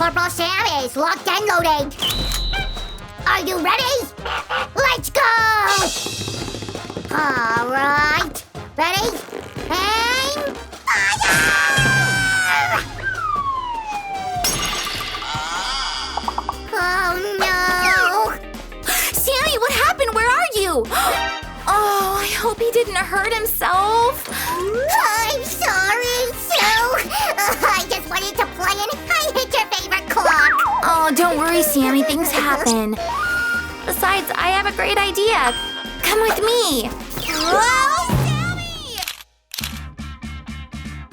Corporal Sam is locked and loaded. Are you ready? Let's go! All right. Ready? Aim! Fire! Oh, no! Sammy, what happened? Where are you? Oh, I hope he didn't hurt himself. I'm sorry, Sue. I just wanted to play and I hit your favorite clock. Oh, don't worry, Sammy. Things happen. Besides, I have a great idea. Come with me. Whoa, Sammy!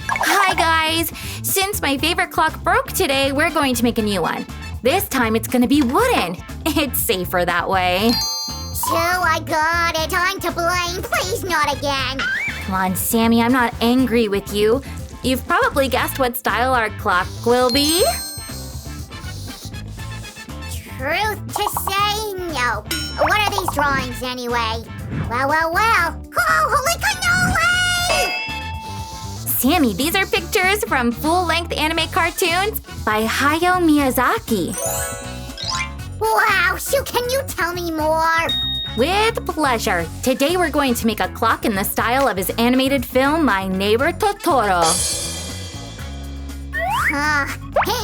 Hi, guys. Since my favorite clock broke today, we're going to make a new one. This time it's going to be wooden. It's safer that way. Sue, I got it. I'm to blame. Please, not again. Come on, Sammy, I'm not angry with you. You've probably guessed what style our clock will be. Truth to say, no. What are these drawings anyway? Well. Oh, holy cannoli! Sammy, these are pictures from full-length anime cartoons by Hayao Miyazaki. Wow, Sue, can you tell me more? With pleasure. Today we're going to make a clock in the style of his animated film, My Neighbor Totoro.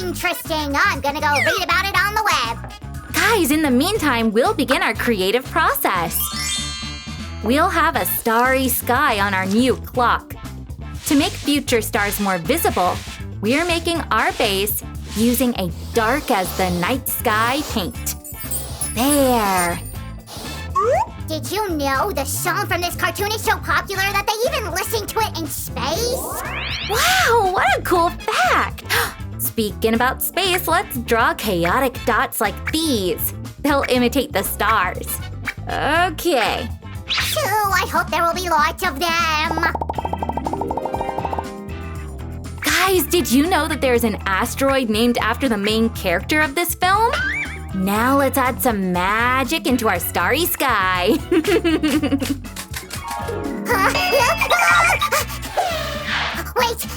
Interesting. I'm gonna go read about it on the web. Guys, in the meantime, we'll begin our creative process. We'll have a starry sky on our new clock. To make future stars more visible, we're making our base using a dark as the night sky paint. There. Did you know the song from this cartoon is so popular that they even listen to it in space? Wow, what a cool fact! Speaking about space, let's draw chaotic dots like these. They'll imitate the stars. Okay. Sue, I hope there will be lots of them. Guys, did you know that there's an asteroid named after the main character of this film? Now let's add some magic into our starry sky. Wait!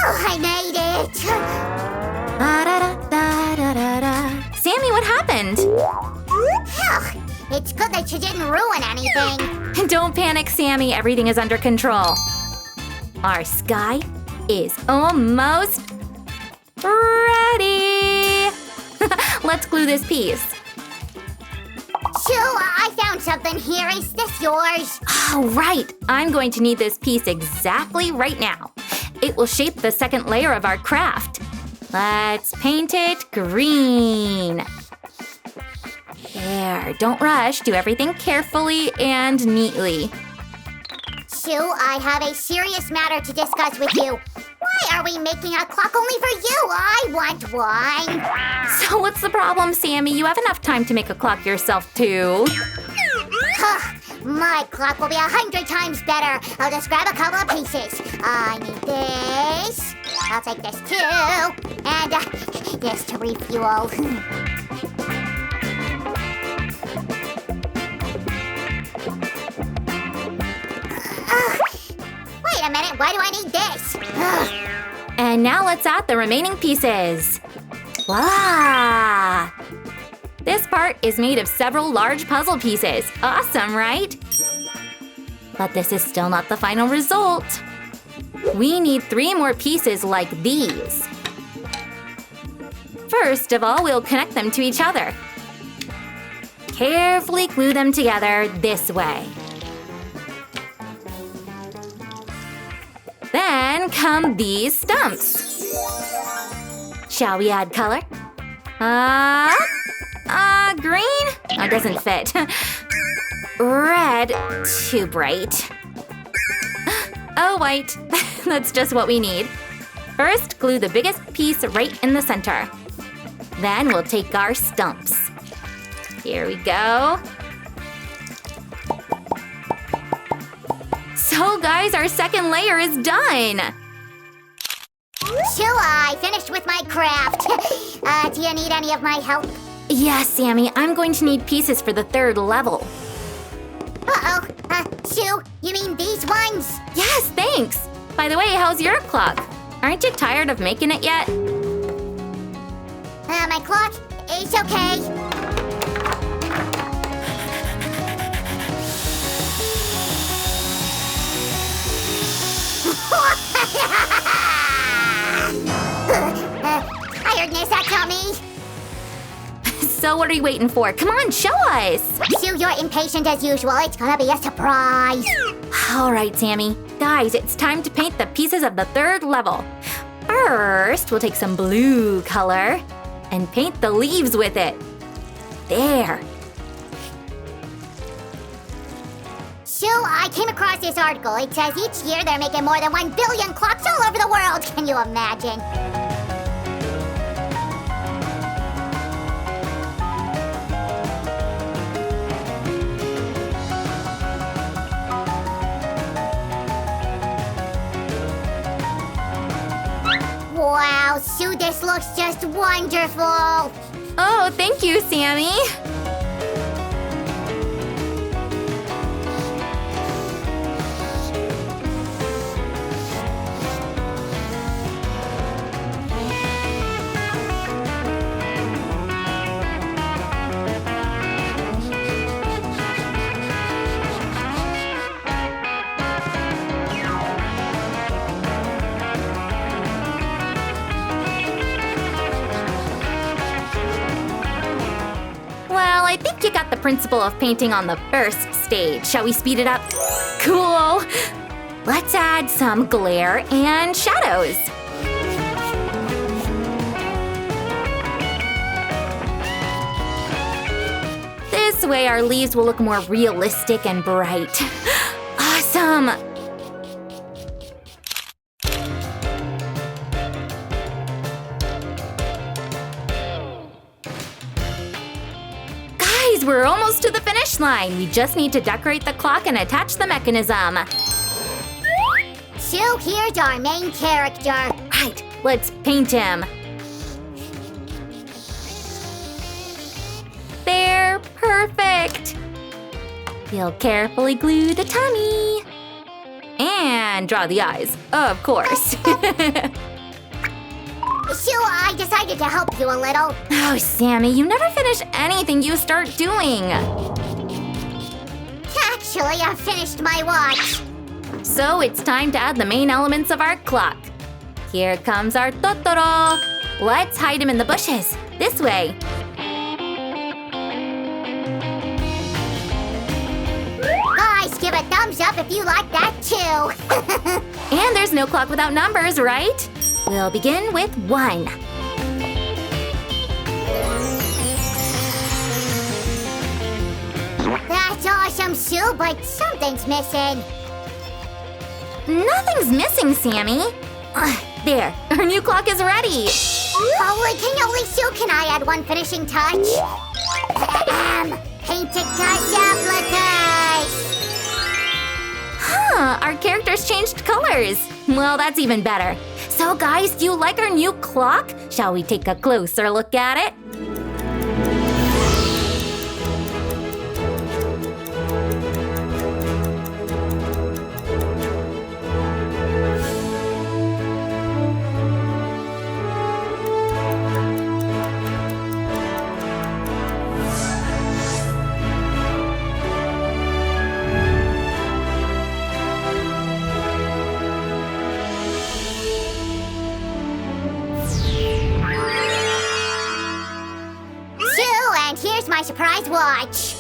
Oh, I made it! Sammy, what happened? It's good that you didn't ruin anything. Don't panic, Sammy. Everything is under control. Our sky is almost ready. Let's glue this piece. Sue, I found something here. Is this yours? Oh, right. I'm going to need this piece exactly right now. It will shape the second layer of our craft. Let's paint it green. There, don't rush. Do everything carefully and neatly. Sue, I have a serious matter to discuss with you. Why are we making a clock only for you? I want one. So what's the problem, Sammy? You have enough time to make a clock yourself, too. My clock will be 100 times better. I'll just grab a couple of pieces. I need this. I'll take this too. And this to refuel. Wait a minute, why do I need this? And now let's add the remaining pieces. Voila! This part is made of several large puzzle pieces. Awesome, right? But this is still not the final result. We need 3 more pieces like these. First of all, we'll connect them to each other. Carefully glue them together this way. Then come these stumps. Shall we add color? Green? Oh, it doesn't fit. Red, too bright. Oh, white. That's just what we need. First, glue the biggest piece right in the center. Then we'll take our stumps. Here we go. So, guys, our second layer is done. Sue, I finished with my craft. Do you need any of my help? Yes, Sammy, I'm going to need pieces for the 3rd level. Uh-oh. Sue, you mean these ones? Yes, thanks. By the way, how's your clock? Aren't you tired of making it yet? on my clock. It's okay. Tiredness, that tummy. So what are you waiting for? Come on, show us! Sue, you're impatient as usual. It's gonna be a surprise. All right, Sammy. Guys, it's time to paint the pieces of the third level. First, we'll take some blue color and paint the leaves with it. There. Sue, I came across this article. It says each year they're making more than 1 billion clocks all over the world. Can you imagine? Wow, Sue, this looks just wonderful. Oh, thank you, Sammy. Well, I think you got the principle of painting on the first stage. Shall we speed it up? Cool! Let's add some glare and shadows. This way our leaves will look more realistic and bright. Awesome! Guys, we're almost to the finish line. We just need to decorate the clock and attach the mechanism. Sue, here's our main character. Right, let's paint him. There, perfect. We'll carefully glue the tummy. And draw the eyes, of course. Sue, I decided to help you a little. Oh, Sammy, you never finish anything you start doing. Actually, I finished my watch. So it's time to add the main elements of our clock. Here comes our Totoro. Let's hide him in the bushes. This way. Guys, give a thumbs up if you like that too. And there's no clock without numbers, right? We'll begin with 1. That's awesome, Sue, but something's missing. Nothing's missing, Sammy. There, our new clock is ready. Holy cannoli, Sue, can I add one finishing touch? Painted Casablancas! Huh, our characters changed colors. Well, that's even better. So guys, do you like our new clock? Shall we take a closer look at it? And here's my surprise watch.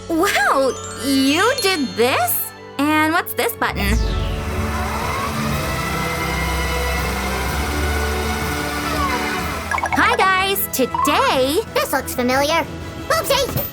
Wow, you did this? And what's this button? Hi guys, today... This looks familiar. Oopsie!